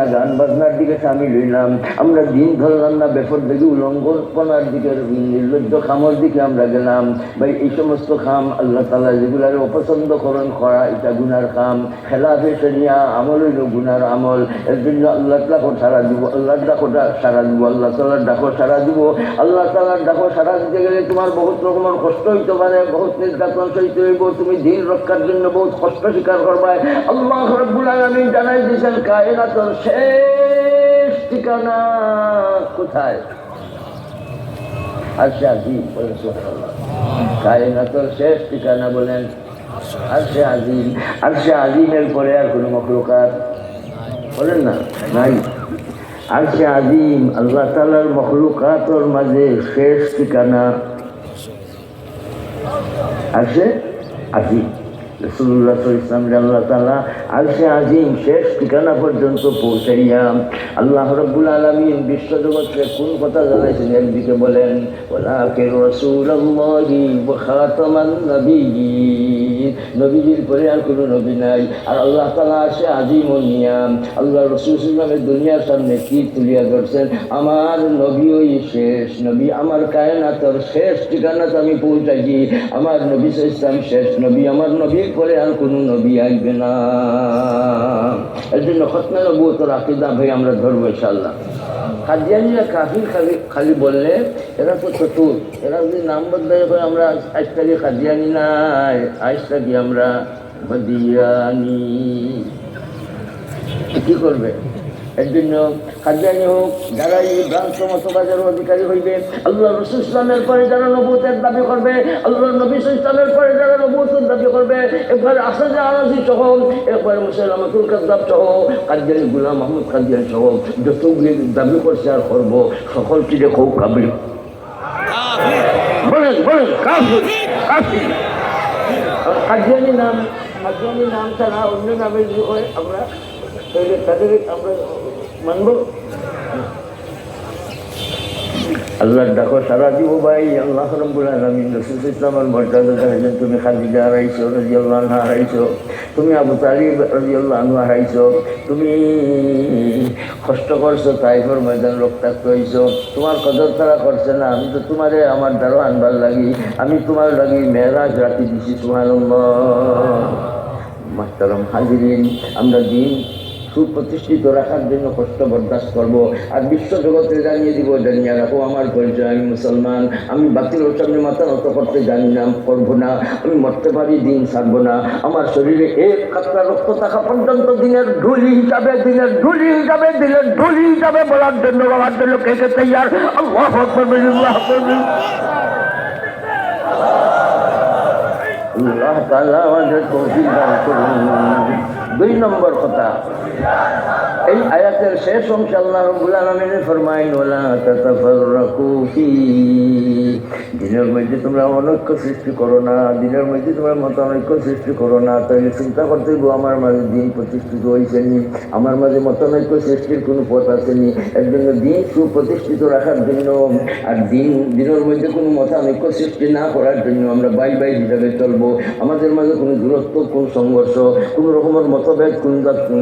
না গান বাজনার দিকে সামিল হইলাম, আমরা দিন ধরলাম না বেপর দিকে উলঙ্গপনার দিকে নির্লজ্জ খামর দিকে আমরা গেলাম। ভাই এই সমস্ত খাম আল্লাহ তাআলা যেগুলার অপছন্দ করা এটা গুনার খাম। খেলাফে শরিয়া আমল হইল গুনার আমল। এর জন্য আল্লাহ ডাকো সারা দিব, আল্লাহর ডাকো সারা দিব, আল্লাহ তাআলার ডাকো সারা দিব। আল্লাহ তাআলার ডাকো সারা দিতে গেলে তোমার বহুত রকমের কষ্ট হইতে পারে, বহুত নির্যাতন সইতে হইব, তুমি দিন রক্ষার জন্য বহুত কষ্ট স্বীকার করবে। আল্লাহ রাব্বুল আলামিন জানাই দিয়েছেন কায়নাতের শেষ ঠিকানা কোথায়? আরশে আজিম। বলেন সুবহানাল্লাহ। কায়নাতের শেষ ঠিকানা বলেন আরশে আজিম। আরশে আজিমের পরে আর কোনো মখলুকাত বলেন না নাই। আরশে আজিম আল্লাহ তাআলার মখলুকাতের মাঝে শেষ ঠিকানা আরশে আজিম। রাসূলুল্লাহ সাল্লাল্লাহু আলাইহি ওয়াসাল্লাম আল্লাহ তাআলা আরশে আজিম শেষ ঠিকানা পর্যন্ত পৌঁছাইয়া আল্লাহ রাব্বুল আলামিন বিশ্বজগৎকে কোন কথা জানাইছেন? একদিকে বলেন ওয়ালাকিন রাসূলুল্লাহি ওয়া খাতামান নাবিয়্যিন, নবীজির পরে আর কোনো নবী নাই। আর আল্লাহ তাআলা আরশে আজিম ও নিয়াম আল্লাহ রাসূল সাল্লাল্লাহু আলাইহি ওয়াসাল্লাম দুনিয়ার সামনে কি তুলিয়া ধরছেন? আমার নবী ওই শেষ নবী, আমার কায়নাতের শেষ ঠিকানাতে আমি পৌঁছাইছি। আমার নবী সাল্লাল্লাহু আলাইহি ওয়াসাল্লাম শেষ নবী, আমার নবীর পরে আর কোনো নবী আসবে না। এর জন্য খতমে নবুয়তের আকীদা ভাই আমরা ধরবো ইনশাআল্লাহ। কাদিয়ানীরা কাফির খালি বললে এরা তো চতুর, এরা যদি নাম বদলাই করে আমরা আজ থাকি কাদিয়ানী নাই, আজ থাকি আমরা বদিয়ানি, কি করবে? এর জন্য কাদিয়ানী হোক, যারা এই ভ্রান্ত মতবাদের অধিকারী হইবে, আল্লাহ রাসূল ইসলামের পরে যারা নবুয়তের দাবি করবে, আল্লাহ নবী ইসলামের পরে যারা নবুয়তের দাবি করবে, একবার আসাদ আরাজি সহ, একবার মুসাইলামাতুল কাযযাব সহ, কাদিয়ানী গোলাম আহমদ কাদিয়ানী সহ যতগুলি দাবি করছে আর করবো, সকলকে দেখো কাবিল বলেন বলেন কাফির কাফির। কাদিয়ানী নাম ছাড়া অন্য নামে যদি হয় আমরা তাদের আমরা মানব? আল্লাহর ডাকো সারা দিব ভাই। আল্লাহ রাব্বুল আলামিন রাসূল ইসলামের মর্যাদা জানাইলেন, তুমি খাদিজা হারাইছো রাদিয়াল্লাহু আনহা হারাইছো, তুমি আবু তালিব রাদিয়াল্লাহু আনহু হারাইছো, তুমি কষ্ট করছো, তাইফের ময়দান রক্তাক্ত হইছো, তোমার কদর তারা করছে না। আমি তো তোমারে আমার দ্বারা আনবার লাগি, আমি তোমার লাগি মেরাজ রাতি দিছি। সুবহানাল্লাহ। মাহতারাম হাজিরিন, আমরা দিন সুপ্রতিষ্ঠিত রাখার জন্য কষ্ট বরদাস্ত করবো, আর বিশ্ব জগতে জানিয়ে দিব, জানিয়ে রাখো আমার পরিচয়, আমি মুসলমান, আমি বাতিলের সামনে মাথা নত করতে জানি না, করবো না, আমি মরতে পারি, দিন ছাড়বো না, আমার শরীরে এক কাতরা রক্ত থাকা পর্যন্ত দিনের ঢুলি হিসাবে বলার জন্য বাবার জন্য কে কে তৈয়ার? আল্লাহু আকবার, আল্লাহু আকবার। আল্লাহ তাআলা আমাদের তৌফিক দান করুন। 2 নম্বর কথা, এই আয়াতের শেষ অংশে আল্লাহ রাব্বুল আলামিন ফরমাইন ওয়ালা তাতাফাররাকু ফি, দিনের মধ্যে তোমরা অনৈক্য সৃষ্টি করো না, দিনের মধ্যে তোমরা মতানৈক্য সৃষ্টি করো না। তাহলে চিন্তা করতে হইব আমার মাঝে দিন প্রতিষ্ঠিত হয়েছেনি, আমার মাঝে মতানৈক্য সৃষ্টির কোনো পথ আসেনি। এর জন্য দিন সুপ্রতিষ্ঠিত রাখার জন্য আর দিনের মধ্যে কোনো মতানৈক্য সৃষ্টি না করার জন্য আমরা বাই হিসাবে চলবো। আমাদের মাঝে কোনো দূরত্ব, কোনো সংঘর্ষ, কোনো রকমের মতভেদ, কোনো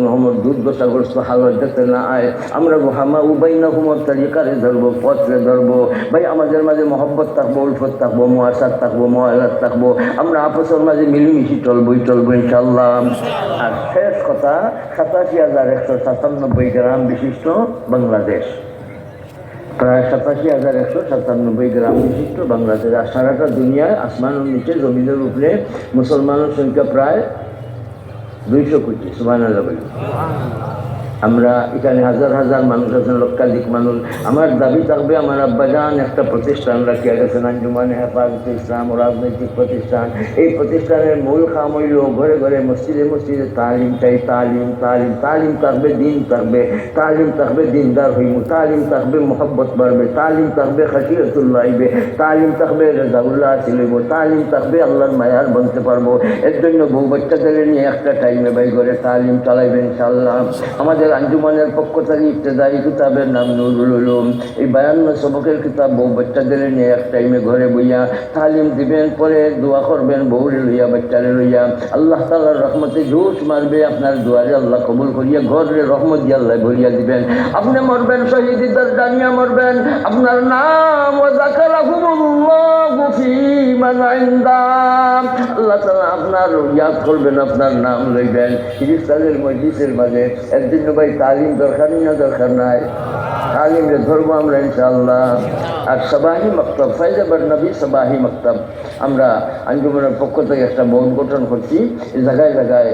রকমের দুর্দশাগ্রস্ত হালত যাতে না আয়, আমরা হামা উবাইনাহুমুত তারিকারে ধরবো, পথে ধরবো। ভাই আমাদের মাঝে মহব্বত থাকবো, উলফত থাকবো, মুআসাত থাকবো, মুআলাত থাকবো, আমরা আপসের মাঝে মিলিমিশি চলবো ইনশাআল্লাহ। আর শেষ কথা, 87,197 গ্রাম বিশিষ্ট বাংলাদেশ, প্রায় 87,197 গ্রাম বিশিষ্ট বাংলাদেশ। আর সারাটা দুনিয়ায় আসমানের নিচে জমিনের উপরে মুসলমানের সংখ্যা প্রায় 200 কোটি। সুবহানাল্লাহ বলি। আমরা এখানে হাজার হাজার মানুষ আছেন, লক্ষাধিক মানুষ। আমার দাবি থাকবে, আমার আব্বাজান একটা প্রতিষ্ঠান রাখিয়া গেছেন, আঞ্জুমানে হেফাজত ইসলাম ও রাজনৈতিক প্রতিষ্ঠান। এই প্রতিষ্ঠানের মূল কাম হইল ঘরে ঘরে মসজিদে তালিম চাই, তালিম থাকবে, দিন থাকবে, তালিম থাকবে, দিনদার হইব, তালিম থাকবে, মোহব্বত বাড়বে, তালিম থাকবে, খাশিয়াতুল্লাহ আইবে, তালিম থাকবে, রেজাউল্লাহ আসিলইব, তালিম থাকবে, আল্লাহর মায়ার বলতে পারবো। এর জন্য বউ বাচ্চাদের নিয়ে একটা টাইমে ভাই ঘরে তালিম চালাইবেন ইনশাআল্লাহ। আমাদের আমাদের আঞ্জুমানের পক্ষ থেকে ইবতেদায়ী কিতাবের নাম নুরুল উলুম। এই 52 সবকের কিতাব বউ বাচ্চাদের নিয়ে এক টাইমে ঘরে বইয়া তালিম দিবেন, পরে দোয়া করবেন বউরে লইয়া বাচ্চারে লইয়া। আল্লাহ তাআলার রহমতে জোশ মারবে, আপনার দুয়ারে আল্লাহ কবুল করিয়া ঘরে রহমত দিয়ে আল্লাহ ভরিয়া দিবেন। আপনি মরবেন শহীদ দানিয়া মরবেন, আপনার নাম ওয়া যাকারাহুমুল্লাহু ফী মান ইনদা, আল্লাহ তাআলা আপনার ইয়াদ করবেন, আপনার নাম লইবেন ফিরিস্তাদের মজলিসের মাঝে। এর জন্য ভাই তালিম দরকার না দরকার নাই? তালিমে ধরবো আমরা ইনশাআল্লাহ। আর সাবাহি মক্তব, ফায়জাবাদ নবী সাবাহি মক্তব, আমরা আঞ্জুমানের পক্ষ থেকে একটা বোর্ড গঠন করছি। এই জায়গায় জায়গায়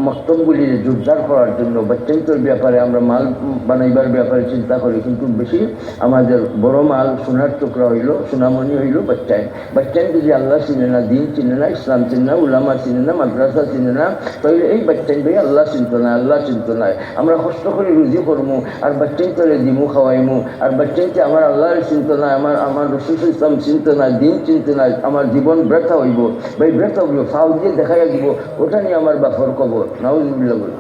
মক্তবগুলি জোরদার করার জন্য বাচ্চাইতের ব্যাপারে আমরা মাল বানাইবার ব্যাপারে চিন্তা করি, কিন্তু বেশি আমাদের বড় মাল সোনার টুকরা হইল, সোনামণি হইল বাচ্চায়। বাচ্চায় যদি আল্লাহ চিনে না, দিন চিনে না, ইসলাম চিনে না, উলামা চিনে না, মাদ্রাসা চিনে না, তাহলে এই বাচ্চাই ভাই আল্লাহ চিনত না, আল্লাহ চিনত না। আমরা কষ্ট করে রুজি করবো আর বাচ্চাই তোরে দিমু খাওয়াইমু, আর বাচ্চাইতে আমার আল্লাহর চিন্ত না, আমার রসুল ইসলাম চিন্ত না, দিন চিন্ত না, আমার জীবন ব্যর্থ হইব। ভাই ব্যর্থ হইব, ফাউ দিয়ে দেখাইয়া দিব, ওটা নিয়ে আমার বাপর কবর। নাউজুবিল্লাহ বল।